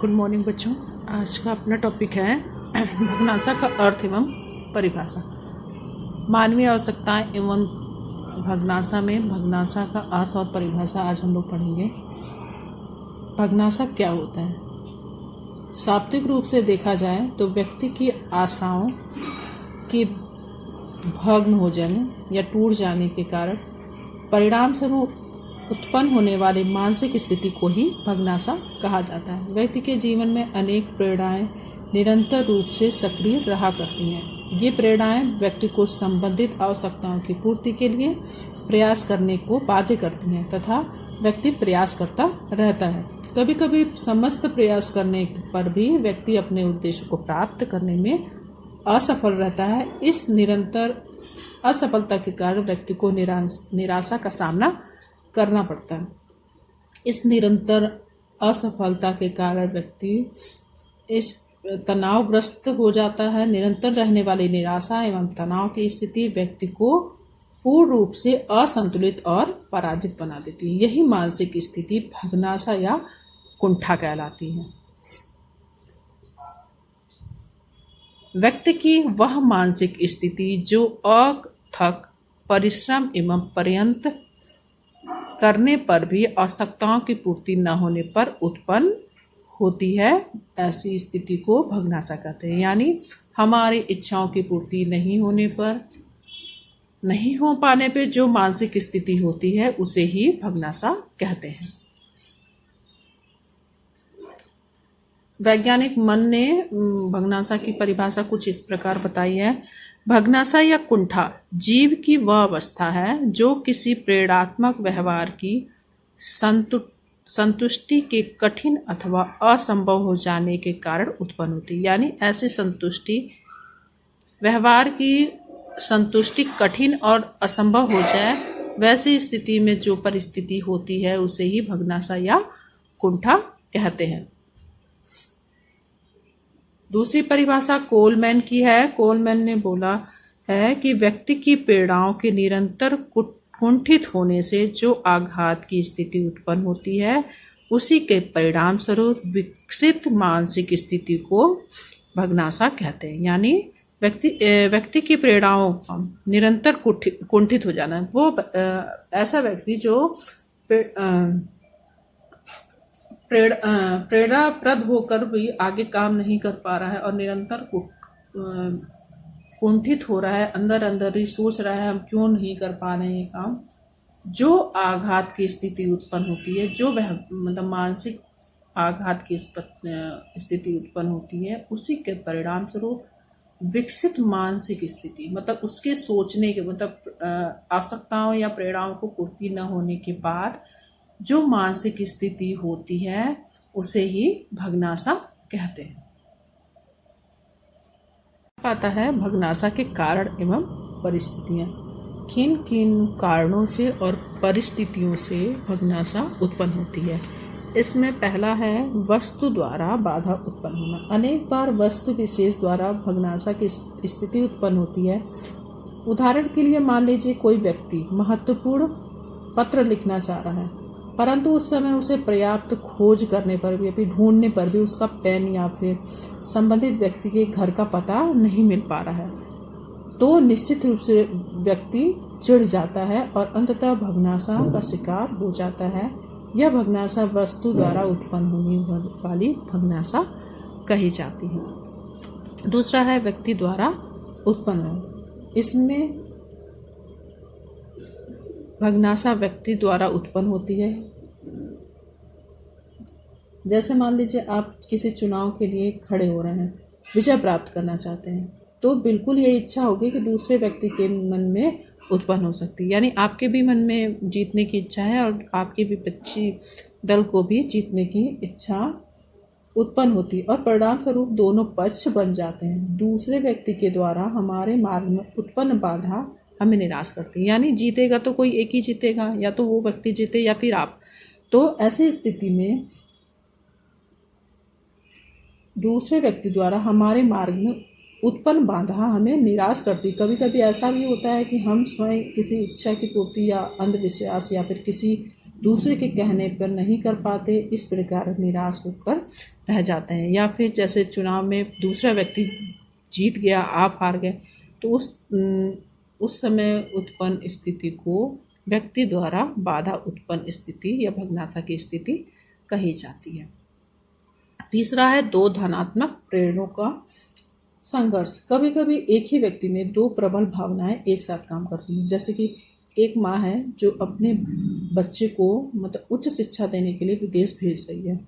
Good morning बच्चों। आज का अपना टॉपिक है भगनासा का अर्थ एवं परिभाषा। मानवीय आवश्यकताएं एवं भगनासा में भगनासा का अर्थ और परिभाषा आज हम लोग पढ़ेंगे। भगनासा क्या होता है? शाब्दिक रूप से देखा जाए तो व्यक्ति की आशाओं की भग्न हो जाने या टूट जाने के कारण परिणाम स्वरूप उत्पन्न होने वाली मानसिक स्थिति को ही भगनासा कहा जाता है। व्यक्ति के जीवन में अनेक प्रेरणाएं निरंतर रूप से सक्रिय रहा करती हैं। ये प्रेरणाएं व्यक्ति को संबंधित आवश्यकताओं की पूर्ति के लिए प्रयास करने को बाध्य करती हैं तथा व्यक्ति प्रयास करता रहता है। कभी कभी समस्त प्रयास करने पर भी व्यक्ति अपने उद्देश्य को प्राप्त करने में असफल रहता है। इस निरंतर असफलता के कारण व्यक्ति को निराशा का सामना करना पड़ता है। इस निरंतर असफलता के कारण व्यक्ति इस तनावग्रस्त हो जाता है। निरंतर रहने वाली निराशा एवं तनाव की स्थिति व्यक्ति को पूर्ण रूप से असंतुलित और पराजित बना देती है। यही मानसिक स्थिति भगनासा या कुंठा कहलाती है। व्यक्ति की वह मानसिक स्थिति जो अथक परिश्रम एवं पर्यंत करने पर भी आवश्यकताओं की पूर्ति न होने पर उत्पन्न होती है, ऐसी स्थिति को भगनासा कहते हैं। यानी हमारी इच्छाओं की पूर्ति नहीं हो पाने पे जो मानसिक स्थिति होती है उसे ही भगनासा कहते हैं। वैज्ञानिक मन ने भगनासा की परिभाषा कुछ इस प्रकार बताई है। भगनासा या कुंठा जीव की वह अवस्था है जो किसी प्रेरणात्मक व्यवहार की संतुष्टि के कठिन अथवा असंभव हो जाने के कारण उत्पन्न होती है। यानी ऐसी व्यवहार की संतुष्टि कठिन और असंभव हो जाए, वैसी स्थिति में जो परिस्थिति होती है उसे ही भगनासा या कुंठा कहते हैं। दूसरी परिभाषा कोलमैन की है। कोलमैन ने बोला है कि व्यक्ति की प्रेरणाओं के निरंतर कुंठित होने से जो आघात की स्थिति उत्पन्न होती है उसी के परिणाम स्वरूप विकसित मानसिक स्थिति को भगनासा कहते हैं। यानी व्यक्ति की प्रेरणाओं निरंतर कुंठित हो जाना, वो ऐसा व्यक्ति जो प्रेरणाप्रद होकर भी आगे काम नहीं कर पा रहा है और निरंतर कुंठित हो रहा है, अंदर अंदर ही सोच रहा है हम क्यों नहीं कर पा रहे हैं ये काम। जो आघात की स्थिति उत्पन्न होती है, जो वह मतलब मानसिक आघात की स्थिति उत्पन्न होती है, उसी के परिणाम स्वरूप विकसित मानसिक स्थिति मतलब उसके सोचने के मतलब आवश्यकताओं या प्रेरणाओं को पूर्ति न होने के बाद जो मानसिक स्थिति होती है उसे ही भगनासा कहते हैं। आता है भगनासा के कारण एवं परिस्थितियां। किन किन कारणों से और परिस्थितियों से भगनासा उत्पन्न होती है? इसमें पहला है वस्तु द्वारा बाधा उत्पन्न होना। अनेक बार वस्तु विशेष द्वारा भगनासा की स्थिति उत्पन्न होती है। उदाहरण के लिए मान लीजिए कोई व्यक्ति महत्वपूर्ण पत्र लिखना चाह रहा है, परंतु उस समय उसे पर्याप्त खोज करने पर भी अभी ढूंढने पर भी उसका पेन या फिर संबंधित व्यक्ति के घर का पता नहीं मिल पा रहा है, तो निश्चित रूप से व्यक्ति चिढ़ जाता है और अंततः भगनासा का शिकार हो जाता है। यह भगनासा वस्तु द्वारा उत्पन्न होने वाली भगनासा कही जाती है। दूसरा है व्यक्ति द्वारा उत्पन्न। इसमें भगनासा व्यक्ति द्वारा उत्पन्न होती है। जैसे मान लीजिए आप किसी चुनाव के लिए खड़े हो रहे हैं, विजय प्राप्त करना चाहते हैं, तो बिल्कुल ये इच्छा होगी कि दूसरे व्यक्ति के मन में उत्पन्न हो सकती है। यानी आपके भी मन में जीतने की इच्छा है और आपके विपक्षी दल को भी जीतने की इच्छा उत्पन्न होती है और परिणाम स्वरूप दोनों पक्ष बन जाते हैं। दूसरे व्यक्ति के द्वारा हमारे मार्ग में उत्पन्न बाधा हमें निराश करती है। यानी जीतेगा तो कोई एक ही जीतेगा, या तो वो व्यक्ति जीते या फिर आप। तो ऐसी स्थिति में दूसरे व्यक्ति द्वारा हमारे मार्ग में उत्पन्न बाधा हमें निराश करती। कभी कभी ऐसा भी होता है कि हम स्वयं किसी इच्छा की पूर्ति या अंधविश्वास या फिर किसी दूसरे के कहने पर नहीं कर पाते, इस प्रकार निराश होकर रह जाते हैं। या फिर जैसे चुनाव में दूसरा व्यक्ति जीत गया, आप हार गए, तो उस समय उत्पन्न स्थिति को व्यक्ति द्वारा बाधा उत्पन्न स्थिति या भग्नाशा की स्थिति कही जाती है। तीसरा है दो धनात्मक प्रेरणों का संघर्ष। कभी कभी एक ही व्यक्ति में दो प्रबल भावनाएं एक साथ काम करती हैं। जैसे कि एक माँ है जो अपने बच्चे को मतलब उच्च शिक्षा देने के लिए विदेश भेज रही है।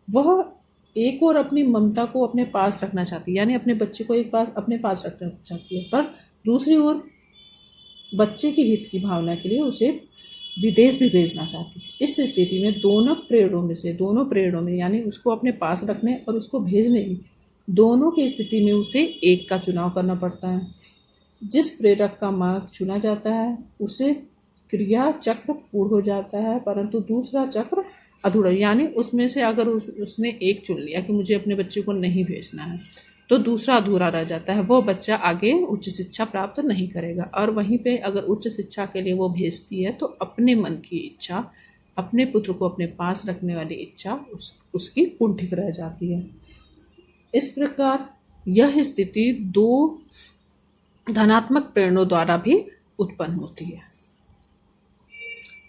वह एक और अपनी ममता को अपने पास रखना चाहती है, यानी अपने बच्चे को अपने पास रखना चाहती है, पर दूसरी ओर बच्चे के हित की भावना के लिए उसे विदेश भी भेजना चाहती है। इस स्थिति में दोनों प्रेरणों में यानी उसको अपने पास रखने और उसको भेजने की दोनों की स्थिति में उसे एक का चुनाव करना पड़ता है। जिस प्रेरक का मार्ग चुना जाता है उसे क्रिया चक्र पूर्ण हो जाता है, परंतु दूसरा चक्र अधूरा, यानी उसमें से अगर उसने एक चुन लिया कि मुझे अपने बच्चे को नहीं भेजना है, तो दूसरा अधूरा रह जाता है। वो बच्चा आगे उच्च शिक्षा प्राप्त नहीं करेगा। और वहीं पे अगर उच्च शिक्षा के लिए वो भेजती है तो अपने मन की इच्छा, अपने पुत्र को अपने पास रखने वाली इच्छा उसकी कुंठित रह जाती है। इस प्रकार यह स्थिति दो धनात्मक प्रेरणों द्वारा भी उत्पन्न होती है।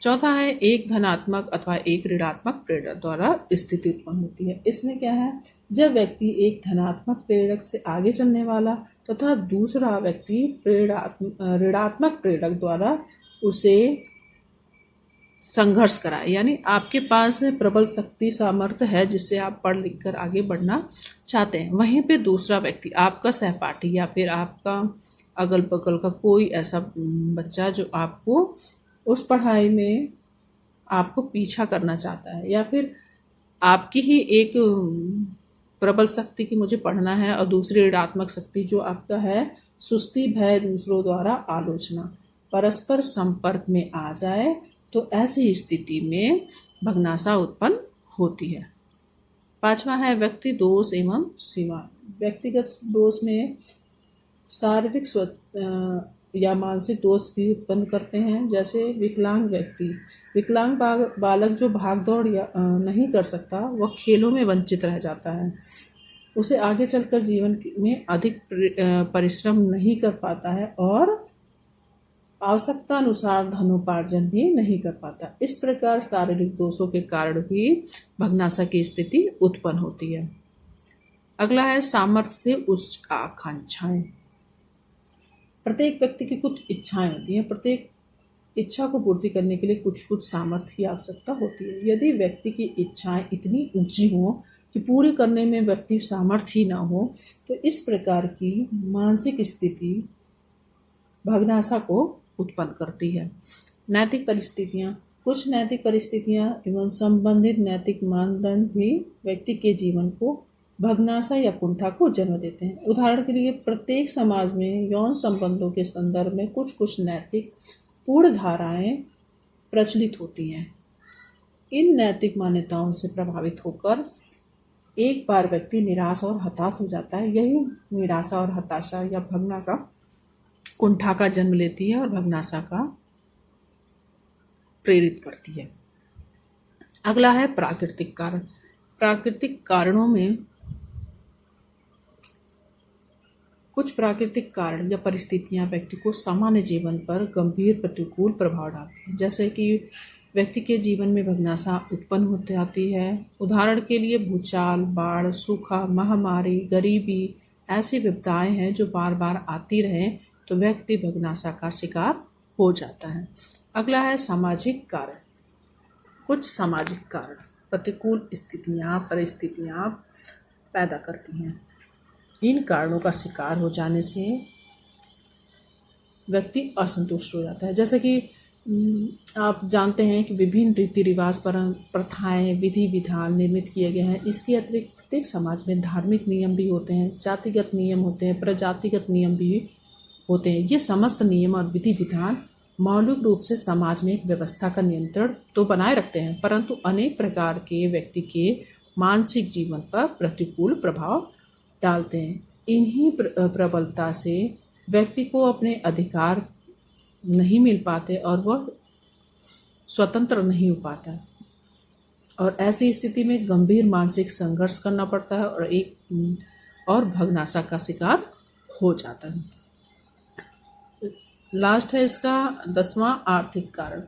चौथा है एक धनात्मक अथवा एक ऋणात्मक प्रेरक द्वारा स्थिति उत्पन्न होती है। इसमें क्या है, जब व्यक्ति एक धनात्मक प्रेरक से आगे चलने वाला तथा दूसरा व्यक्ति ऋणात्मक प्रेरक द्वारा उसे संघर्ष कराए, यानी आपके पास प्रबल शक्ति सामर्थ्य है जिससे आप पढ़ लिख कर आगे बढ़ना चाहते हैं, वहीं पे दूसरा व्यक्ति आपका सहपाठी या फिर आपका अगल बगल का कोई ऐसा बच्चा जो आपको उस पढ़ाई में आपको पीछा करना चाहता है, या फिर आपकी ही एक प्रबल शक्ति की मुझे पढ़ना है और दूसरी ऋणात्मक शक्ति जो आपका है सुस्ती, भय, दूसरों द्वारा आलोचना, परस्पर संपर्क में आ जाए, तो ऐसी स्थिति में भग्नाशा उत्पन्न होती है। पांचवा है व्यक्ति दोष एवं सीमा। व्यक्तिगत दोष में शारीरिक या मानसिक दोष भी उत्पन्न करते हैं। जैसे विकलांग बालक जो भाग दौड़ या नहीं कर सकता, वह खेलों में वंचित रह जाता है। उसे आगे चलकर जीवन में अधिक परिश्रम नहीं कर पाता है और आवश्यकता अनुसार धनोपार्जन भी नहीं कर पाता। इस प्रकार शारीरिक दोषों के कारण भी भग्नाशा की स्थिति उत्पन्न होती है। अगला है सामर्थ्य से उच्च आकांक्षाएं। प्रत्येक व्यक्ति की कुछ इच्छाएं होती हैं। प्रत्येक इच्छा को पूर्ति करने के लिए कुछ कुछ सामर्थ्य की आवश्यकता होती है। यदि व्यक्ति की इच्छाएं इतनी ऊंची हो कि पूरी करने में व्यक्ति सामर्थ्य ही ना हो, तो इस प्रकार की मानसिक स्थिति भग्नाशा को उत्पन्न करती है। नैतिक परिस्थितियां। कुछ नैतिक परिस्थितियां एवं संबंधित नैतिक मानदंड भी व्यक्ति के जीवन को भग्नाशा या कुंठा को जन्म देते हैं। उदाहरण के लिए प्रत्येक समाज में यौन संबंधों के संदर्भ में कुछ कुछ नैतिक पूर्ण धाराएं प्रचलित होती हैं। इन नैतिक मान्यताओं से प्रभावित होकर एक बार व्यक्ति निराश और हताश हो जाता है। यही निराशा और हताशा या भग्नाशा कुंठा का जन्म लेती है और भग्नाशा का प्रेरित करती है। अगला है प्राकृतिक कारण। प्राकृतिक कारणों में कुछ प्राकृतिक कारण या परिस्थितियां व्यक्ति को सामान्य जीवन पर गंभीर प्रतिकूल प्रभाव डालती हैं। जैसे कि व्यक्ति के जीवन में भग्नाशा उत्पन्न होती आती है। उदाहरण के लिए भूचाल, बाढ़, सूखा, महामारी, गरीबी ऐसी विपदाएं हैं जो बार बार आती रहें तो व्यक्ति भग्नाशा का शिकार हो जाता है। अगला है सामाजिक कारण। कुछ सामाजिक कारण प्रतिकूल परिस्थितियां पैदा करती हैं। इन कारणों का शिकार हो जाने से व्यक्ति असंतुष्ट हो जाता है। जैसे कि आप जानते हैं कि विभिन्न रीति रिवाज प्रथाएं, विधि विधान निर्मित किए गए हैं। इसके अतिरिक्त प्रत्येक समाज में धार्मिक नियम भी होते हैं, जातिगत नियम होते हैं, प्रजातिगत नियम भी होते हैं। ये समस्त नियम और विधि विधान मौलिक रूप से समाज में एक व्यवस्था का नियंत्रण तो बनाए रखते हैं, परंतु अनेक प्रकार के व्यक्ति के मानसिक जीवन पर प्रतिकूल प्रभाव डालते हैं। इन्हीं प्रबलता से व्यक्ति को अपने अधिकार नहीं मिल पाते और वह स्वतंत्र नहीं हो पाता है और ऐसी स्थिति में गंभीर मानसिक संघर्ष करना पड़ता है और भग्नाशा का शिकार हो जाता है। लास्ट है इसका 10वां आर्थिक कारण।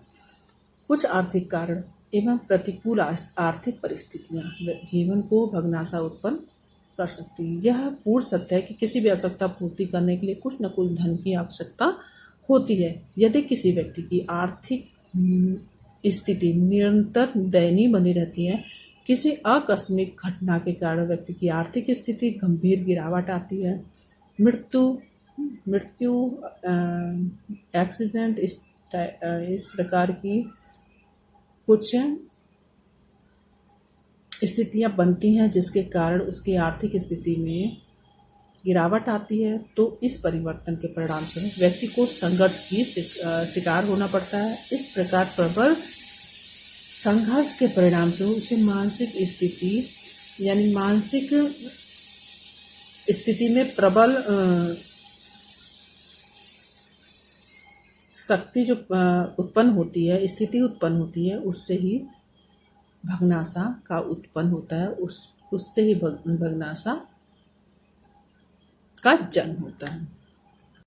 कुछ आर्थिक कारण एवं प्रतिकूल आर्थिक परिस्थितियां जीवन को भग्नाशा उत्पन्न कर सकती है। यह पूर्ण सत्य है कि किसी भी आवश्यकता पूर्ति करने के लिए कुछ न कुछ धन की आवश्यकता होती है। यदि किसी व्यक्ति की आर्थिक स्थिति निरंतर दयनीय बनी रहती है, किसी आकस्मिक घटना के कारण व्यक्ति की आर्थिक स्थिति गंभीर गिरावट आती है, मृत्यु एक्सीडेंट इस प्रकार की कुछ स्थितियां बनती हैं जिसके कारण उसकी आर्थिक स्थिति में गिरावट आती है, तो इस परिवर्तन के परिणाम स्वरूप व्यक्ति को संघर्ष की शिकार होना पड़ता है। इस प्रकार प्रबल संघर्ष के परिणाम स्वरूप उसे मानसिक स्थिति यानी मानसिक स्थिति में प्रबल शक्ति जो उत्पन्न होती है, स्थिति उत्पन्न होती है, उससे ही भग्नाशा का उत्पन्न होता है, उससे ही भग्नाशा का जन्म होता है।